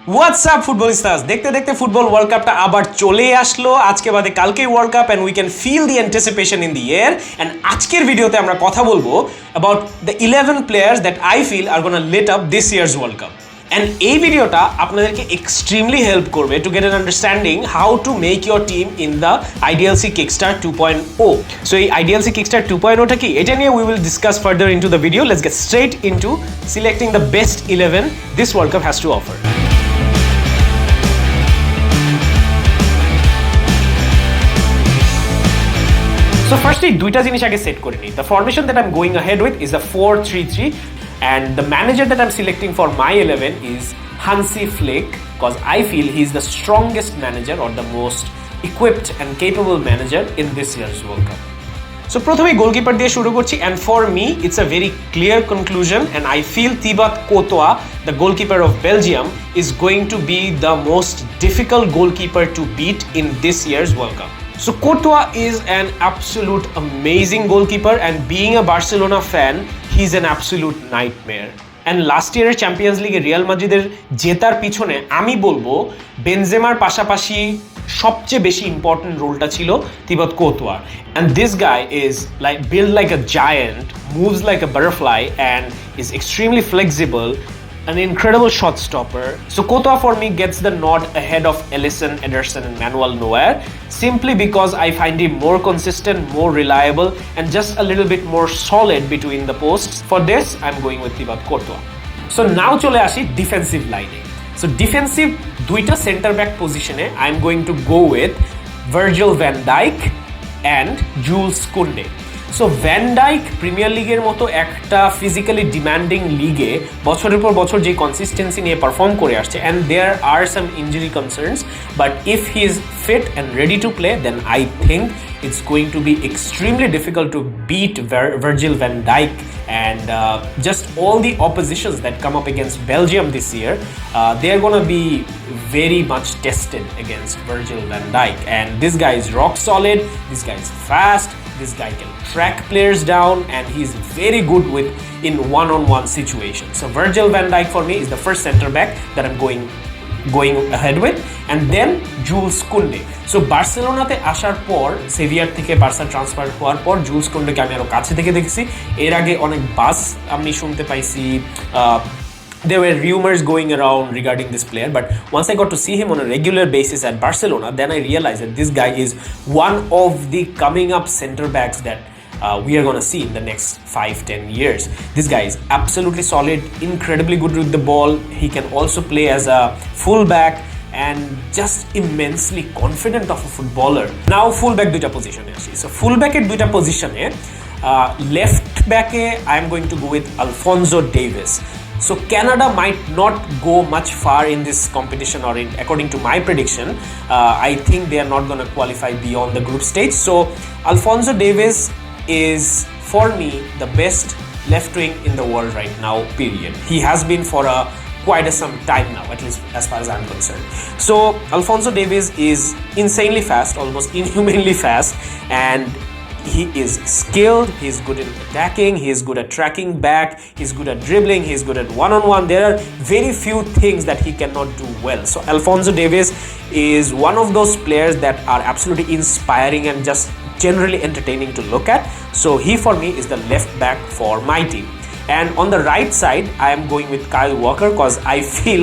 WhatsApp ফুটবলিস্টাস দেখতে দেখতে football world কাপটা আবার চলে আসলো আজকে বাদে কালকেই world cup and we can feel the anticipation in the air and আজকের ভিডিওতে আমরা কথা বলবো about the 11 players that I feel are gonna lit up this years world cup and এই ভিডিওটা আপনাদেরকে এক্সট্রিমলি হেল্প করবে to get an understanding how to make your team in the IDLC kickstart 2.0 so এই IDLC কিকস্টার্ট 2.0টা কি এটা নিয়ে we will discuss further into the video let's get straight into selecting the best 11 this world cup has to offer So firstly, দুইটা জিনিস আগে set করে নিই. The formation that I'm going ahead with is the 4-3-3 and the manager that I'm selecting for my 11 is Hansi Flick because I feel he's the strongest manager or the most equipped and capable manager in this year's World Cup. So প্রথমে goalkeeper দিয়ে শুরু করছি and for me it's a very clear conclusion and I feel Thibaut Courtois, the goalkeeper of Belgium, is going to be the most difficult goalkeeper to beat in this year's World Cup. So Courtois is an absolute amazing goalkeeper and being a Barcelona fan, he's an absolute nightmare. And last year Champions League Real Madrid জেতার পিছনে আমি বলবো বেনজেমার পাশাপাশি সবচেয়ে বেশি important রোলটা ছিল Thibaut Courtois. And this guy is like built like a giant, moves like a butterfly and is extremely flexible. An incredible shot stopper. So Courtois for me gets the nod ahead of Alisson, Ederson and Manuel Neuer simply because I find him more consistent, more reliable and just a little bit more solid between the posts. For this, I'm going with Thibaut Courtois. So now chole ashi defensive line. So defensive duita center back position I'm going to go with Virgil van Dijk and Jules Koundé. So van Dijk premier লিগের মতো একটা physically demanding লিগে বছরের পর বছর যে consistency নিয়ে perform করে আসছে and there are some injury concerns but if he is fit and ready to play then I think it's going to be extremely difficult to beat Virgil van Dijk and just all the oppositions that come up against Belgium this year they are going to be very much tested against Virgil van Dijk and this guy is rock solid, this guy is fast, this guy can track players down and he's very good with in one-on-one situations. So Virgil van Dijk for me is the first center back that I'm going ahead with and then Jules Koundé. So বার্সেলোনাতে আসার পর severe থেকে Barca transfer হওয়ার পর joules কুন্ডেকে আমি আরো কাছে থেকে দেখেছি এর আগে অনেক বাস আমি শুনতে পাইছি there were rumors going around regarding this player but once I got to see him on a regular basis at Barcelona then I realized that this guy is one of the coming up center backs that we are going to see in the next 5-10 years. This guy is absolutely solid, incredibly good with the ball. He can also play as a fullback and just immensely confident of a footballer. Now fullback duita position e ashi. So fullback er duita position e left back e I am going to go with Alphonso Davies. So Canada might not go much far in this competition or according to my prediction I think they are not going to qualify beyond the group stage. So Alphonso Davies is for me the best left wing in the world right now period. He has been for quite some time now at least as far as I'm concerned. So Alphonso Davies is insanely fast, almost inhumanly fast and he is skilled, he's good in attacking, he's good at tracking back, he's good at dribbling, he's good at one-on-one. There are very few things that he cannot do well. So Alphonso Davies is one of those players that are absolutely inspiring and just generally entertaining to look at. So he for me is the left back for my team. And on the right side I am going with Kyle Walker because I feel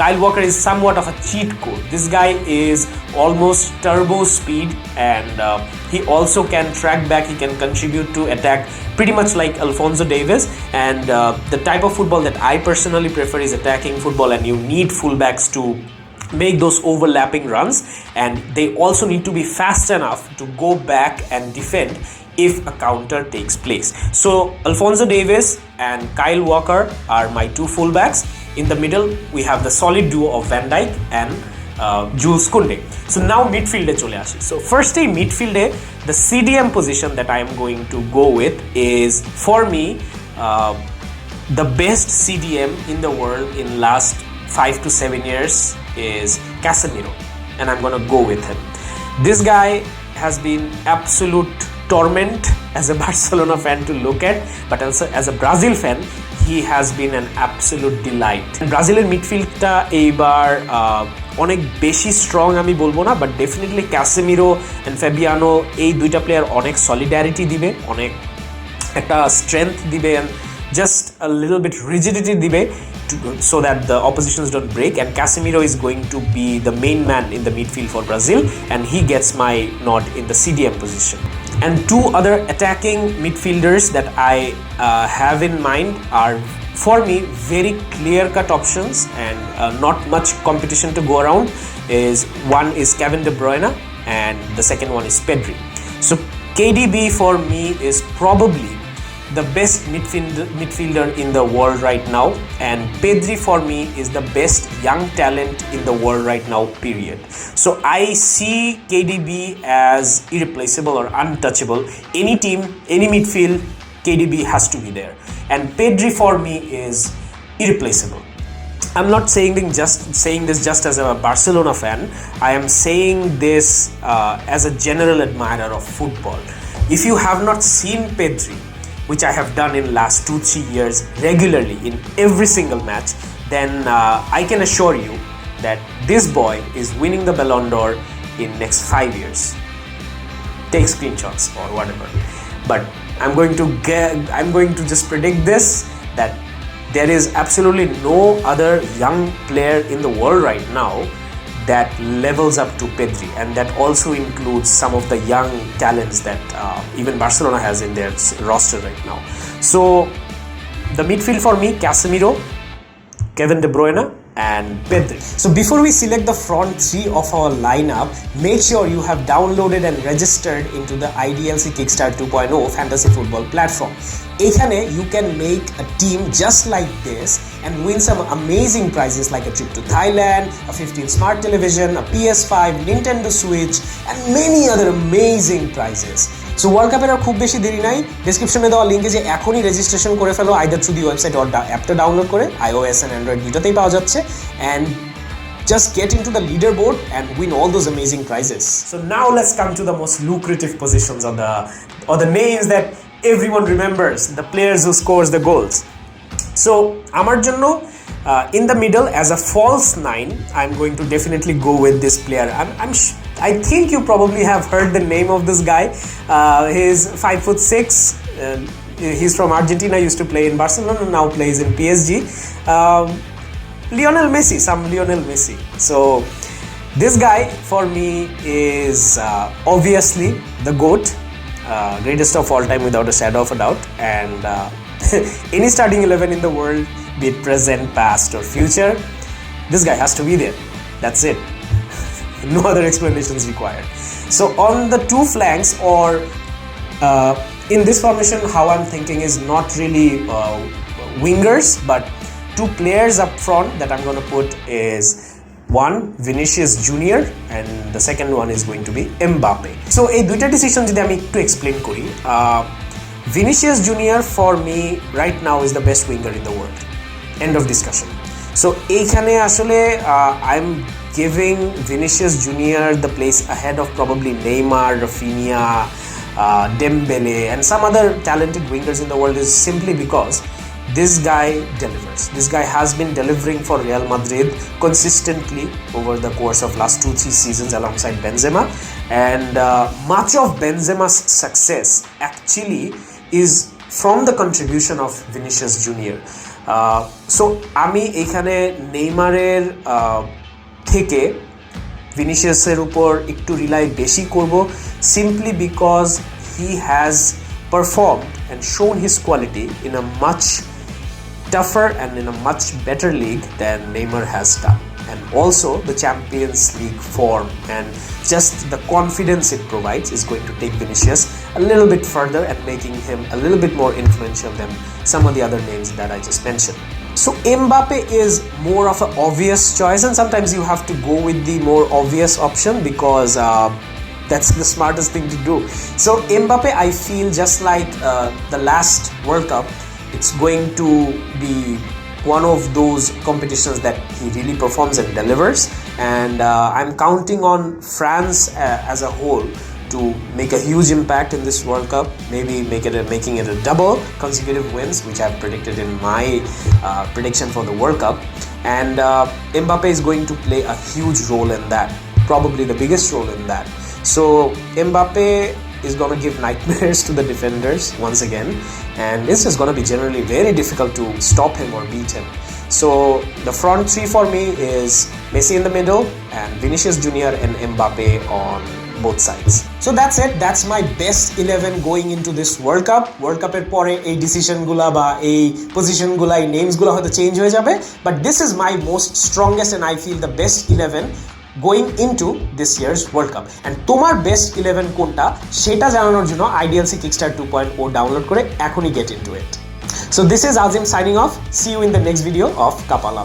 Kyle Walker is somewhat of a cheat code. This guy is almost turbo speed and he also can track back, he can contribute to attack pretty much like Alphonso Davies and the type of football that I personally prefer is attacking football and you need fullbacks to make those overlapping runs and they also need to be fast enough to go back and defend if a counter takes place. So Alphonso Davies and Kyle Walker are my two fullbacks. In the middle we have the solid duo of Van Dijk and Jules Koundé. So now midfield e chole ashi. So first midfield e the CDM position that I am going to go with is for me the best CDM in the world in last 5 to 7 years is Casemiro and I'm going to go with him. This guy has been absolute torment as a Barcelona fan to look at but also as a Brazil fan he has been an absolute delight. ব্রাজিলের মিডফিল্ডটা এইবার অনেক বেশি strong আমি বলবো না, but definitely Casemiro and Fabiano এই দুইটা player অনেক সলিডারিটি দিবে, অনেক একটা স্ট্রেংথ দিবে, and just a little bit rigidity দিবে so that the oppositions don't break. And Casemiro is going to be the main man in the midfield for Brazil, and he gets my nod in the CDM position. And two other attacking midfielders that I have in mind are, for me, very clear-cut options and not much competition to go around. One is Kevin De Bruyne and the second one is Pedri. So KDB for me is probably the best midfielder in the world right now, and Pedri for me is the best young talent in the world right now, period. So I see KDB as irreplaceable or untouchable. Any team, any midfield, KDB has to be there, and Pedri for me is irreplaceable. I'm not saying this just as a Barcelona fan. I am saying this as a general admirer of football. If you have not seen Pedri, which I have done in last 2-3 years regularly in every single match, then I can assure you that this boy is winning the Ballon d'Or in next 5 years. Take screenshots or whatever. But I'm going to just predict this, that there is absolutely no other young player in the world right now that levels up to Pedri, and that also includes some of the young talents that even Barcelona has in their roster right now. So the midfield for me, Casemiro, Kevin De Bruyne and Pedri. So before we select the front three of our lineup, make sure you have downloaded and registered into the IDLC Kickstart 2.0 fantasy football platform. এখানে you can make a team just like this and win some amazing prizes like a trip to Thailand, a 15 smart television, a PS5, Nintendo Switch and many other amazing prizes. So World Cup এর আর খুব বেশি দেরি নাই, ডেসক্রিপশনে দেওয়া লিংকে যে এখনই রেজিস্ট্রেশন করে ফেলো, either through the website or অ্যাপটা ডাউনলোড করে, iOS and Android দুটোতেই পাওয়া যাচ্ছে, and just get into the leaderboard and win all those amazing prizes. So now let's come to the most lucrative positions or the names that everyone remembers, the players who scores the goals. So আমার জন্য in the middle as a false nine, I'm going to definitely go with this player. I think you probably have heard the name of this guy. He's 5'6". He's from Argentina, used to play in Barcelona, now plays in PSG. Lionel Messi. So this guy for me is obviously the GOAT, greatest of all time without a shadow of a doubt, and any starting 11 in the world, be it present, past or future, this guy has to be there. That's it. No other explanations required. So on the two flanks, or in this formation, how I'm thinking is not really wingers, but two players up front that I'm going to put is one, Vinicius Junior, and the second one is going to be Mbappe. So এই দুইটা decision যদি আমি একটু explain করি, Vinicius Junior for me right now is the best winger in the world. End of discussion. So এইখানে আসলে I'm giving Vinicius Junior the place ahead of probably Neymar, Rafinha, Dembele and some other talented wingers in the world is simply because this guy delivers. This guy has been delivering for Real Madrid consistently over the course of last 2-3 seasons alongside Benzema, and much of Benzema's success actually is from the contribution of Vinicius Junior. So আমি এখানে নেইমারের থেকে ভিনিসিয়াসের উপর একটু rely বেশি করব, simply because he has performed and shown his quality in a much tougher and in a much better league than Neymar has done, and also the Champions League form and just the confidence it provides is going to take Vinicius a little bit further and making him a little bit more influential than some of the other names that I just mentioned. So Mbappe is more of an obvious choice, and sometimes you have to go with the more obvious option because that's the smartest thing to do. So Mbappe, I feel just like the last World Cup, it's going to be one of those competitions that he really performs and delivers, and I'm counting on France as a whole to make a huge impact in this World Cup, maybe making it a double consecutive wins, which I've predicted in my prediction for the World Cup. And Mbappe is going to play a huge role in that, probably the biggest role in that. So Mbappe is going to give nightmares to the defenders once again, and it's just going to be generally very difficult to stop him or beat him. So the front three for me is Messi in the middle and Vinicius Junior and Mbappe on both sides. So that's it. That's my best 11 going into this World Cup. World Cup এর পরে এই decision গুলা বা এই position গুলা এই names গুলা হয়তো চেঞ্জ হয়ে যাবে, but this is my most strongest and I feel the best 11 going into this years world cup. And তোমার বেস্ট 11 কোনটা সেটা জানানোর জন্য IDLC Kickstart 2.0 ডাউনলোড করে এখনই gate into it. So this is Azim signing off. See you in the next video of CUPআল।